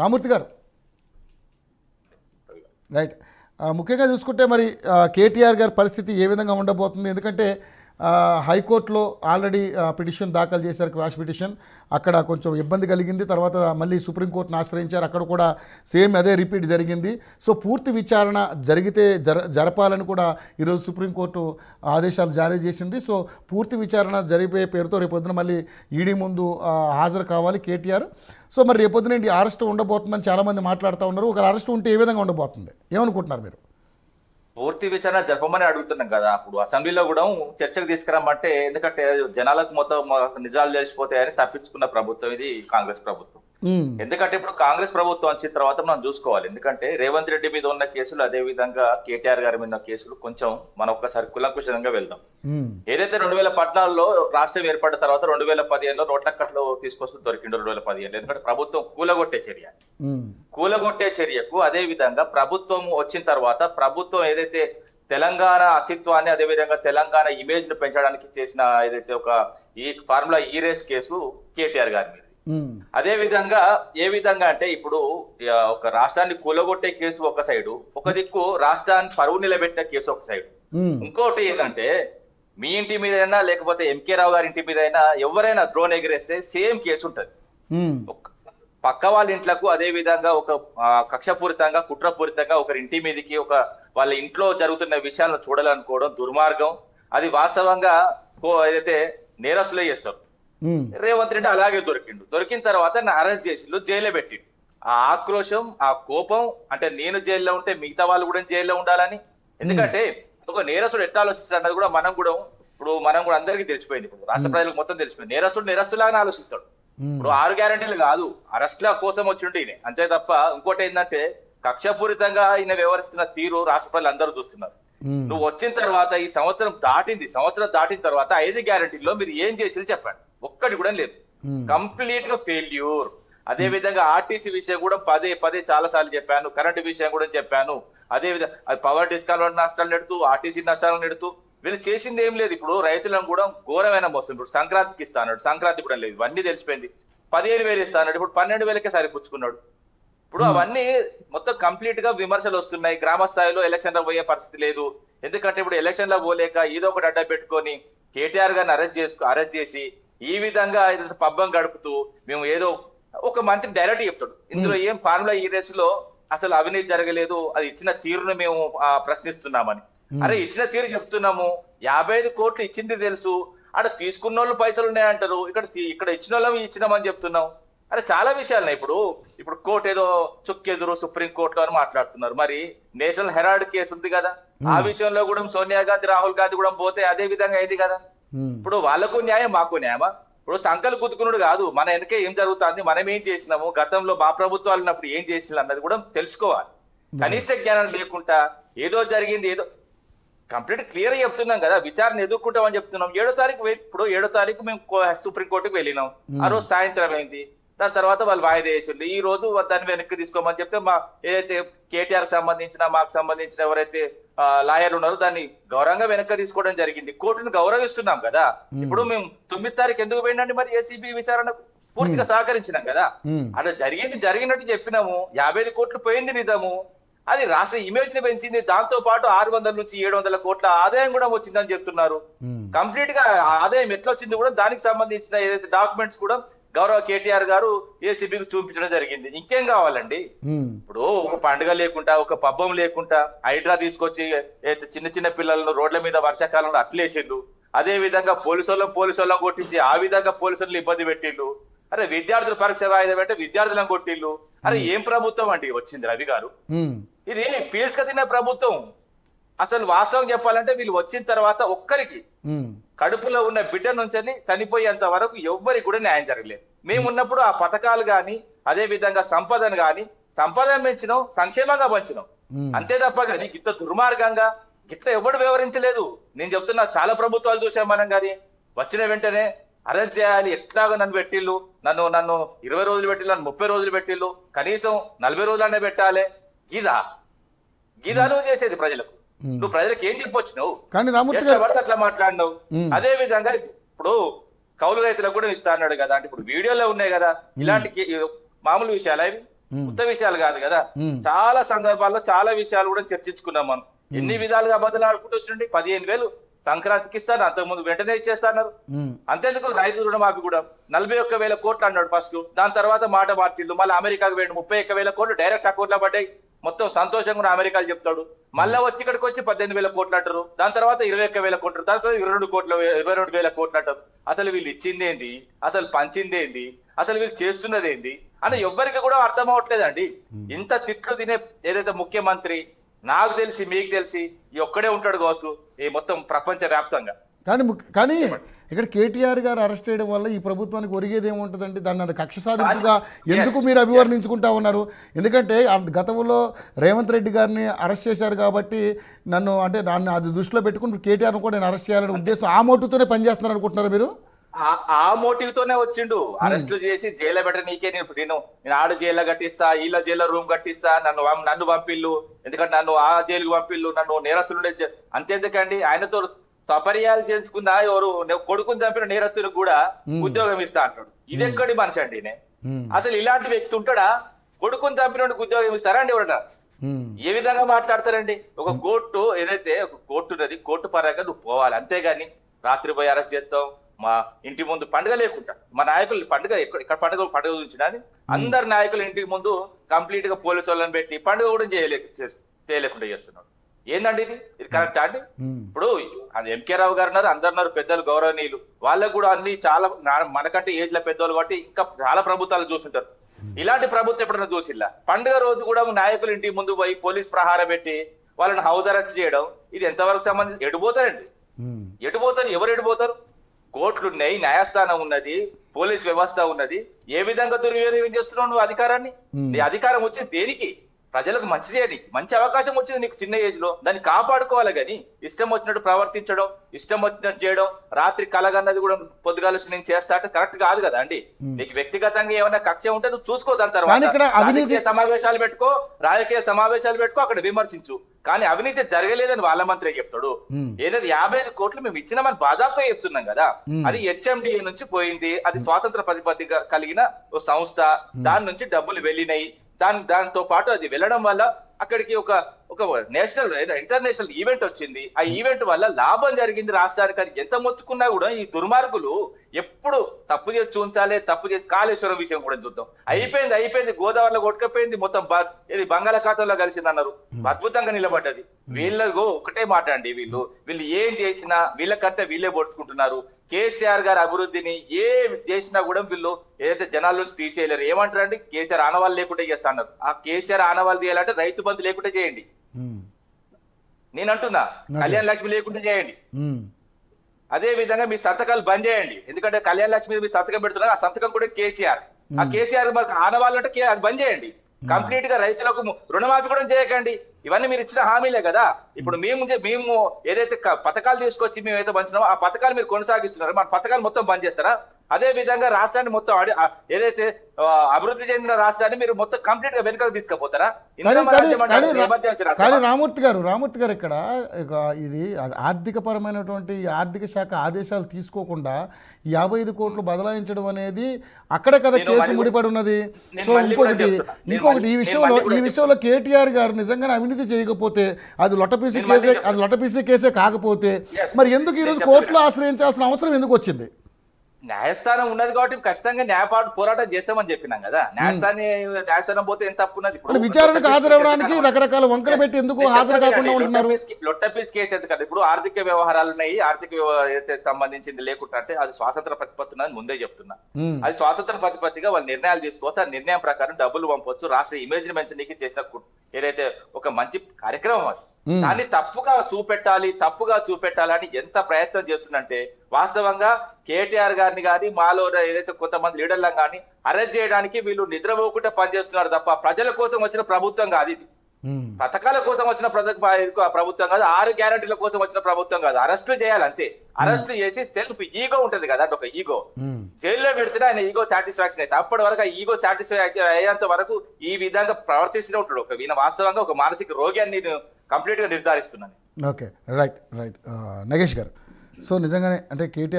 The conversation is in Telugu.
రామూర్తి గారు రైట్. ముఖ్యంగా చూసుకుంటే మరి కేటీఆర్ గారి పరిస్థితి ఏ విధంగా ఉండబోతుంది? ఎందుకంటే హైకోర్టులో ఆల్రెడీ పిటిషన్ దాఖలు చేశారు, క్వాష్ పిటిషన్. అక్కడ కొంచెం ఇబ్బంది కలిగింది. తర్వాత మళ్ళీ సుప్రీంకోర్టును ఆశ్రయించారు, అక్కడ కూడా సేమ్ అదే రిపీట్ జరిగింది. సో పూర్తి విచారణ జరిగితే జరపాలని కూడా ఈరోజు సుప్రీంకోర్టు ఆదేశాలు జారీ చేసింది. సో పూర్తి విచారణ జరిపే పేరుతో రేపొద్దున మళ్ళీ ఈడీ ముందు హాజరు కావాలి కేటీఆర్. సో మరి రేపొద్దున ఏంటి అరెస్ట్ ఉండబోతుందని చాలామంది మాట్లాడుతూ ఉన్నారు. ఒక అరెస్ట్ ఉంటే ఏ విధంగా ఉండబోతుంది, ఏమనుకుంటున్నారు మీరు? పూర్తి విచారణ జరపమని అడుగుతున్నాం కదా. అప్పుడు అసెంబ్లీలో కూడా చర్చకు తీసుకురమ్మంటే, ఎందుకంటే జనాలకు మొత్తం నిజాలు తెలిసిపోతాయని తప్పించుకున్న ప్రభుత్వం ఇది కాంగ్రెస్ ప్రభుత్వం. ఎందుకంటే ఇప్పుడు కాంగ్రెస్ ప్రభుత్వం వచ్చిన తర్వాత మనం చూసుకోవాలి. ఎందుకంటే రేవంత్ రెడ్డి మీద ఉన్న కేసులు, అదే విధంగా కేటీఆర్ గారి మీద ఉన్న కేసులు కొంచెం మనం ఒక్కసారి కులంకుశంగా వెళ్దాం. ఏదైతే 2014లో రాష్ట్రం ఏర్పడిన తర్వాత 2015లో నోట్ల కట్లు తీసుకొస్తూ దొరికిండు 2015. ఎందుకంటే ప్రభుత్వం కూలగొట్టే చర్యకు అదే విధంగా ప్రభుత్వం వచ్చిన తర్వాత ప్రభుత్వం ఏదైతే తెలంగాణ అస్తిత్వాన్ని, అదే విధంగా తెలంగాణ ఇమేజ్ ను పెంచడానికి చేసిన ఏదైతే ఒక ఈ ఫార్ములా ఈ రేస్ కేసు కేటీఆర్ గారి మీద. అదే విధంగా ఏ విధంగా అంటే ఇప్పుడు ఒక రాష్ట్రాన్ని కూలగొట్టే కేసు ఒక సైడు, ఒక దిక్కు రాష్ట్రాన్ని పరువు నిలబెట్టిన కేసు ఒక సైడు. ఇంకోటి ఏంటంటే మీ ఇంటి మీదైనా లేకపోతే ఎంకే రావు గారి ఇంటి మీద అయినా ఎవరైనా డ్రోన్ ఎగిరేస్తే సేమ్ కేసు ఉంటది. పక్క వాళ్ళ ఇంట్లకు అదే విధంగా ఒక కక్షపూరితంగా కుట్రపూరితంగా ఒకరి ఇంటి మీదకి ఒక వాళ్ళ ఇంట్లో జరుగుతున్న విషయాలను చూడాలనుకోవడం దుర్మార్గం. అది వాస్తవంగా ఏదైతే నేరస్తులే చేస్తారు. రేవంత్ రెడ్డి అలాగే దొరికిన తర్వాత నా అరెస్ట్ చేసి జైల్లో పెట్టిండు. ఆ ఆక్రోశం, ఆ కోపం, అంటే నేను జైల్లో ఉంటే మిగతా వాళ్ళు కూడా జైల్లో ఉండాలని. ఎందుకంటే ఒక నేరస్తుడు ఎట్లా ఆలోచిస్తాడు అన్నది కూడా మనం కూడా అందరికీ తెలిసిపోయింది. ఇప్పుడు రాష్ట్ర ప్రజలకు మొత్తం తెలిసిపోయింది. నేరస్తులాగానే ఆలోచిస్తాడు. ఇప్పుడు 6 గ్యారెంటీలు కాదు, అరెస్ట్ల కోసం వచ్చిండి ఈయన, అంతే తప్ప. ఇంకోటి ఏంటంటే కక్షపూరితంగా ఈయన వ్యవహరిస్తున్న తీరు రాష్ట్ర ప్రజలు అందరూ చూస్తున్నారు. నువ్వు వచ్చిన తర్వాత ఈ సంవత్సరం దాటిన తర్వాత 5 గ్యారెంటీల్లో మీరు ఏం చేసి చెప్పండి. ఒక్కటి కూడా లేదు, కంప్లీట్ గా ఫెయిల్యూర్. అదే విధంగా ఆర్టీసీ విషయం కూడా పదే చాలా సార్లు చెప్పాను, కరెంటు విషయం కూడా చెప్పాను. అదే విధంగా పవర్ డిస్కౌంట్ నష్టాలు నెడుతూ, ఆర్టీసీ నష్టాలను నెడుతూ వీళ్ళు చేసింది ఏం లేదు. ఇప్పుడు రైతులను కూడా ఘోరమైన మోసం. ఇప్పుడు సంక్రాంతికి ఇస్తా అన్నాడు, సంక్రాంతి కూడా లేదు, ఇవన్నీ తెలిసిపోయింది. 15,000 ఇస్తా అన్నాడు, ఇప్పుడు 12,000కే సరిపుచ్చుకున్నాడు. ఇప్పుడు అవన్నీ మొత్తం కంప్లీట్ గా విమర్శలు వస్తున్నాయి. గ్రామ స్థాయిలో ఎలక్షన్ లో పోయే పరిస్థితి లేదు. ఎందుకంటే ఇప్పుడు ఎలక్షన్ లో పోలేక ఏదో ఒకటి అడ్డ పెట్టుకొని కేటీఆర్ గారిని అరెస్ట్ చేసి ఈ విధంగా పబ్బం గడుపుతూ మేము ఏదో ఒక మంత్రి డైరెక్ట్ చెప్తాడు, ఇందులో ఏం ఫార్ములా ఈ రేసు లో అసలు అవినీతి జరగలేదు, అది ఇచ్చిన తీరును మేము ప్రశ్నిస్తున్నామని. అరే ఇచ్చిన తీరు చెప్తున్నాము, 55 కోట్లు ఇచ్చింది తెలుసు, అక్కడ తీసుకున్న వాళ్ళు పైసలు ఉన్నాయంటారు, ఇక్కడ ఇచ్చిన వాళ్ళం ఇచ్చినామని చెప్తున్నాం. అరే చాలా విషయాలు ఇప్పుడు కోర్టు ఏదో చుక్కెదురు సుప్రీం కోర్టులో అని మాట్లాడుతున్నారు. మరి నేషనల్ హెరాల్డ్ కేసు ఉంది కదా, ఆ విషయంలో కూడా సోనియా గాంధీ రాహుల్ గాంధీ కూడా పోతే అదే విధంగా అయింది కదా. ఇప్పుడు వాళ్ళకు న్యాయం మాకు న్యాయమా? ఇప్పుడు సంకలు గుద్దుకున్నాడు కాదు, మన వెనకే ఏం జరుగుతుంది, మనం ఏం చేసినాము, గతంలో మా ప్రభుత్వాలు ఉన్నప్పుడు ఏం చేసినా అన్నది కూడా తెలుసుకోవాలి. కనీస జ్ఞానం లేకుండా ఏదో జరిగింది ఏదో కంప్లీట్ క్లియర్ చెప్తున్నాం కదా, విచారణ ఎదుర్కొంటామని చెప్తున్నాం. 7వ తారీఖు మేము సుప్రీంకోర్టుకు వెళ్ళినాం. ఆ రోజు సాయంత్రం అయింది. దాని తర్వాత వాళ్ళు వాయిదా వేసిండు. ఈ రోజు దాన్ని వెనక్కి తీసుకోమని చెప్తే ఏదైతే కేటీఆర్ మాకు సంబంధించిన ఎవరైతే లాయర్ ఉన్నారో దాన్ని గౌరవంగా వెనక్కి తీసుకోవడం జరిగింది. కోర్టును గౌరవిస్తున్నాం కదా. ఇప్పుడు మేము 9వ తారీఖు ఎందుకు పోయిందండి మరి ఏసీబీ విచారణకు? పూర్తిగా సహకరించినాం కదా. అట్లా జరిగినట్టు చెప్పినాము. 55 కోట్లు పోయింది నిజము, అది రాష్ట్ర ఇమేజ్ ని పెంచింది. దాంతో పాటు 600 నుంచి 700 కోట్ల ఆదాయం కూడా వచ్చిందని చెప్తున్నారు. కంప్లీట్ గా ఆదాయం ఎట్లా వచ్చింది కూడా దానికి సంబంధించిన ఏదైతే డాక్యుమెంట్స్ కూడా గౌరవ కేటీఆర్ గారు ఏసీబీకి చూపించడం జరిగింది. ఇంకేం కావాలండి? ఇప్పుడు ఒక పండుగ లేకుండా, ఒక పబ్బం లేకుండా హైడ్రా తీసుకొచ్చి చిన్న పిల్లలను రోడ్ల మీద వర్షాకాలంలో అట్లేసిండు. అదే విధంగా పోలీసులను కొట్టించి ఆ విధంగా పోలీసులను ఇబ్బంది పెట్టిండు. అరే విద్యార్థులు పరీక్ష వాయిదా పెట్టి విద్యార్థులను కొట్టిండు. అరే ఏం ప్రభుత్వం అండి వచ్చింది రవి గారు? ఇది పీల్చుక తిన్న ప్రభుత్వం. అసలు వాస్తవం చెప్పాలంటే వీళ్ళు వచ్చిన తర్వాత ఒక్కరికి కడుపులో ఉన్న బిడ్డ నుంచి చనిపోయేంత వరకు ఎవ్వరికి కూడా న్యాయం జరగలేదు. మేమున్నప్పుడు ఆ పథకాలు గాని అదే విధంగా సంపదను పెంచినాం, సంక్షేమంగా పంచినాం, అంతే తప్ప కానీ ఇంత దుర్మార్గంగా ఇట్లా ఎవడు వివరించలేదు. నేను చెప్తున్నా, చాలా ప్రభుత్వాలు చూసాం మనం. కానీ వచ్చిన వెంటనే అరెస్ట్ చేయాలి, ఎట్లాగా నన్ను పెట్టిళ్ళు, నన్ను 20 రోజులు పెట్టిళ్ళు, నన్ను 30 రోజులు పెట్టిళ్ళు, కనీసం 40 రోజులనే పెట్టాలి. గీదా నువ్వు చేసేది ప్రజలకు? నువ్వు ప్రజలకు ఏం చెప్పొచ్చినావు? అట్లా మాట్లాడినావు. అదే విధంగా ఇప్పుడు కౌలు రైతులకు కూడా ఇస్తా అన్నాడు కదా. అంటే ఇప్పుడు వీడియోలో ఉన్నాయి కదా, ఇలాంటి మామూలు విషయాలు అవి కొత్త విషయాలు కాదు కదా. చాలా సందర్భాల్లో చాలా విషయాలు కూడా చర్చించుకున్నాం మనం. ఎన్ని విధాలుగా బదులాడుకుంటూ వచ్చిండి. 15,000 సంక్రాంతికి ఇస్తారు, అంతకుముందు వెంటనే ఇచ్చేస్తున్నారు. అంతేందుకు రైతు రుణమాఫీ కూడా 41,000 కోట్లు అన్నాడు ఫస్ట్. దాని తర్వాత మాట మార్చిండు, మళ్ళీ అమెరికాకు వేయండి 31,000 కోట్లు డైరెక్ట్ అకౌంట్ లో పడ్డాయి. మొత్తం సంతోషంగా కూడా అమెరికాలు చెప్తాడు. మళ్ళీ వచ్చి ఇక్కడికి వచ్చి 18,000 కోట్లు అంటారు. దాని తర్వాత 21,000 కోట్లు, తర్వాత 22,000 కోట్లు అంటారు. అసలు వీళ్ళు ఇచ్చింది ఏంది, అసలు పంచింది ఏంది, అసలు వీళ్ళు చేస్తున్నది ఏంది అని ఎవ్వరికి కూడా అర్థం అవ్వట్లేదండి. ఇంత తిట్లు తినే ఏదైతే ముఖ్యమంత్రి నాకు తెలిసి మీకు తెలిసి ఈ ఒక్కడే ఉంటాడు కావచ్చు ఈ మొత్తం ప్రపంచ వ్యాప్తంగా. కానీ ఇక్కడ కేటీఆర్ గారు అరెస్ట్ చేయడం వల్ల ఈ ప్రభుత్వానికి ఒరిగేది ఏముంటుందండి? దాన్ని కక్ష సాధింపుగా ఎందుకు మీరు అభివర్ణించుకుంటా ఉన్నారు? ఎందుకంటే గతంలో రేవంత్ రెడ్డి గారిని అరెస్ట్ చేశారు కాబట్టి నన్ను అది దృష్టిలో పెట్టుకుని కేటీఆర్ను కూడా నేను అరెస్ట్ చేయాలనే ఉద్దేశం ఆ మోటుతోనే పనిచేస్తున్నారు అనుకుంటున్నారు మీరు? ఆ మోటివ్ తోనే వచ్చిండు. అరెస్టులు చేసి జైల్లో పెట్ట నీకే నేను ఆడు జైల్లో కట్టిస్తా, వీళ్ళ జైల్లో రూమ్ కట్టిస్తా, నన్ను పంపిల్లు, ఎందుకంటే నన్ను ఆ జైలుకు పంపిల్లు, నన్ను నేరస్తులు. అంతేందుకండి ఆయనతో సపర్యాలు చేసుకున్న ఎవరు కొడుకుని చంపిన నేరస్తులకు కూడా ఉద్యోగం ఇస్తా అంటాడు. ఇది ఎక్కడి మనిషి అండి? అసలు ఇలాంటి వ్యక్తి ఉంటాడా? కొడుకుని చంపిన ఉద్యోగం ఇస్తారా అండి ఎవడ? ఏ విధంగా మాట్లాడతారండి? ఒక కోర్టు ఏదైతే ఒక కోర్టు ఉన్నది, కోర్టు పరంగా నువ్వు పోవాలి. అంతేగాని రాత్రి పోయి అరెస్ట్ చేస్తాం, మా ఇంటి ముందు పండుగ లేకుండా మా నాయకులు పండుగ ఇక్కడ పండుగ చూసినా అందరు నాయకులు ఇంటికి ముందు కంప్లీట్ గా పోలీసు వాళ్ళని పెట్టి పండుగ కూడా చేయలేకుండా చేస్తున్నాడు. ఏందండి ఇది కరెక్టా అండి? ఇప్పుడు ఎంకే రావు గారు ఉన్నారు, అందరున్నారు పెద్దలు గౌరవనీయులు, వాళ్ళకు కూడా అన్ని చాలా మనకంటే ఏజ్ లో పెద్దోళ్ళు కాబట్టి ఇంకా చాలా ప్రభుత్వాలు చూస్తుంటారు. ఇలాంటి ప్రభుత్వం ఎప్పుడైనా చూసిల్లా? పండుగ రోజు కూడా నాయకులు ఇంటికి ముందు పోయి పోలీస్ ప్రహారం పెట్టి వాళ్ళని హౌస్ అరెస్ట్ చేయడం, ఇది ఎంతవరకు సంబంధించి? ఎటుపోతారండి? ఎటుపోతారు? ఎవరు ఎటుపోతారు? కోర్టులు ఉన్నాయి, న్యాయస్థానం ఉన్నది, పోలీస్ వ్యవస్థ ఉన్నది. ఏ విధంగా దుర్వినియోగం చేస్తున్నావు నువ్వు అధికారాన్ని? నీ అధికారం వచ్చేది దేనికి? ప్రజలకు మంచి చేయడానికి. మంచి అవకాశం వచ్చింది నీకు చిన్న ఏజ్ లో, దాన్ని కాపాడుకోవాలి. కానీ ఇష్టం వచ్చినట్టు ప్రవర్తించడం, ఇష్టం వచ్చినట్టు చేయడం, రాత్రి కలగన్నది కూడా పొద్దుగాల నేను చేస్తా అంటే కరెక్ట్ కాదు కదా అండి. నీకు వ్యక్తిగతంగా ఏమైనా కక్ష ఉంటే నువ్వు చూసుకో. దాని తర్వాత రాజకీయ సమావేశాలు పెట్టుకో, అక్కడ విమర్శించు. కానీ అవినీతి జరగలేదని వాళ్ళ మంత్రి చెప్తాడు. ఏదైతే 55 కోట్లు మేము ఇచ్చినామని బాజాప్తా చెప్తున్నాం కదా, అది హెచ్ఎండిఏ నుంచి పోయింది. అది స్వాతంత్ర ప్రతిపత్తిగా కలిగిన ఓ సంస్థ, దాని నుంచి డబ్బులు వెళ్ళినాయి. దానితో పాటు అది వెళ్ళడం వల్ల అక్కడికి ఒక నేషనల్ ఇంటర్నేషనల్ ఈవెంట్ వచ్చింది. ఆ ఈవెంట్ వల్ల లాభం జరిగింది రాష్ట్రానికి. అది ఎంత మొత్తుకున్నా కూడా ఈ దుర్మార్గులు ఎప్పుడు తప్పు చేసి చూంచాలి, తప్పు చేసి కాళేశ్వరం విషయం కూడా చూద్దాం. అయిపోయింది గోదావరిలో కొట్టుకపోయింది, మొత్తం ఇది బంగాళాఖాతంలో కలిసింది అన్నారు. అద్భుతంగా నిలబడ్డది. వీళ్ళకు ఒకటే మాట అండి, వీళ్ళు ఏం చేసినా వీళ్ళకంటే వీళ్ళే పొడుచుకుంటున్నారు. కేసీఆర్ గారి అభివృద్ధిని ఏం చేసినా కూడా వీళ్ళు ఏదైతే జనాల నుంచి తీసేయలేరు. ఏమంటారండి? కేసీఆర్ ఆనవాళ్ళు లేకుండా చేస్తా అన్నారు. ఆ కేసీఆర్ ఆనవాళ్ళు తీయాలంటే రైతు బంధు లేకుండా చేయండి. నేను అంటున్నా, కళ్యాణ లక్ష్మి లేకుండా చేయండి. అదే విధంగా మీ సంతకాలు బంద్ చేయండి. ఎందుకంటే కళ్యాణ లక్ష్మి మీ సంతకం పెడుతున్నారు, ఆ సంతకం కూడా కేసీఆర్. ఆ కేసీఆర్ ఆనవాళ్ళు అంటే అది బంద్ చేయండి. కంప్లీట్ గా రైతులకు రుణమాఫీ కూడా చేయకండి. ఇవన్నీ మీరు ఇచ్చిన హామీలే కదా. ఇప్పుడు మేము ఏదైతే పథకాలు తీసుకొచ్చి మేము ఏదైతే పంచినామో ఆ పథకాలు మీరు కొనసాగిస్తున్నారు, మన పథకాలు మొత్తం బంద్ చేస్తారా? అదే విధంగా రాష్ట్రాన్ని మొత్తం ఏదైతే అభివృద్ధి చెందిన రాష్ట్రాన్ని మీరు మొత్తం కంప్లీట్ గా వెనుకకు తీసుకుపోతారా? కానీ రామూర్తి గారు ఇక్కడ ఇది ఆర్థిక పరమైనటువంటి ఆర్థిక శాఖ ఆదేశాలు తీసుకోకుండా 55 కోట్లు బదలాయించడం అనేది అక్కడే కదా కేసు ముడిపడి ఉన్నది. సో ఇంకొకటి ఈ విషయంలో కేటీఆర్ గారు నిజంగానే అవినీతి చేయకపోతే అది లొట్టపీసీ కేసే కాకపోతే మరి ఎందుకు ఈరోజు కోర్టులో ఆశ్రయించాల్సిన అవసరం ఎందుకు వచ్చింది? న్యాయస్థానం ఉన్నది కాబట్టి ఖచ్చితంగా పోరాటం చేస్తామని చెప్పినాం కదా. న్యాయస్థానం పోతే ఎంత తప్పున్నది? విచారణకు హాజరవడానికి రకరకాల వంకలు పెట్టి ఎందుకు హాజరు కాకుండా ఉంటున్నారు? లొట్టపీస్ కేసు ఎందుకు కదా. ఇప్పుడు ఆర్థిక వ్యవహారాలు ఉన్నాయి, సంబంధించింది లేకుండా అంటే అది స్వాతంత్ర ప్రతిపత్తి ఉన్నది ముందే చెప్తున్నా. అది స్వాతంత్ర ప్రతిపత్తిగా వాళ్ళు నిర్ణయాలు తీసుకోవచ్చు. ఆ నిర్ణయం ప్రకారం డబ్బులు పంపవచ్చు. రాష్ట్ర ఇమేజ్ ని పెంచడానికి చేసిన ఏదైతే ఒక మంచి కార్యక్రమం అది. దాన్ని తప్పుగా చూపెట్టాలని ఎంత ప్రయత్నం చేస్తుందంటే వాస్తవంగా కేటీఆర్ గారిని కానీ మాలో ఏదైతే కొంతమంది లీడర్లను కానీ అరెస్ట్ చేయడానికి వీళ్ళు నిద్రపోకుండా పనిచేస్తున్నారు తప్ప ప్రజల కోసం వచ్చిన ప్రభుత్వం కాదు ఇది. పథకాల కోసం వచ్చిన ప్రభుత్వం కాదు, 6 గ్యారెంటీల కోసం వచ్చిన ప్రభుత్వం కాదు. అరెస్టు చేయాలి అంతే. అరెస్టు చేసి సెల్ఫ్ ఈగో ఉంటది కదా, ఒక ఈగో జైల్లో పెడితే ఆయన ఈగో సాటిస్ఫాక్షన్ అయితే అప్పటి వరకు ఆ ఈగో సాటిస్ఫాక్షన్ అయ్యేంత వరకు ఈ విధంగా ప్రవర్తిస్తూనే ఉంటాడు. ఈయన వాస్తవంగా ఒక మానసిక రోగి అని నేను కంప్లీట్ గా నిర్ధారిస్తున్నాను. Okay, right. నగేష్ గారు, సో నిజంగానే అంటే కేటీఆర్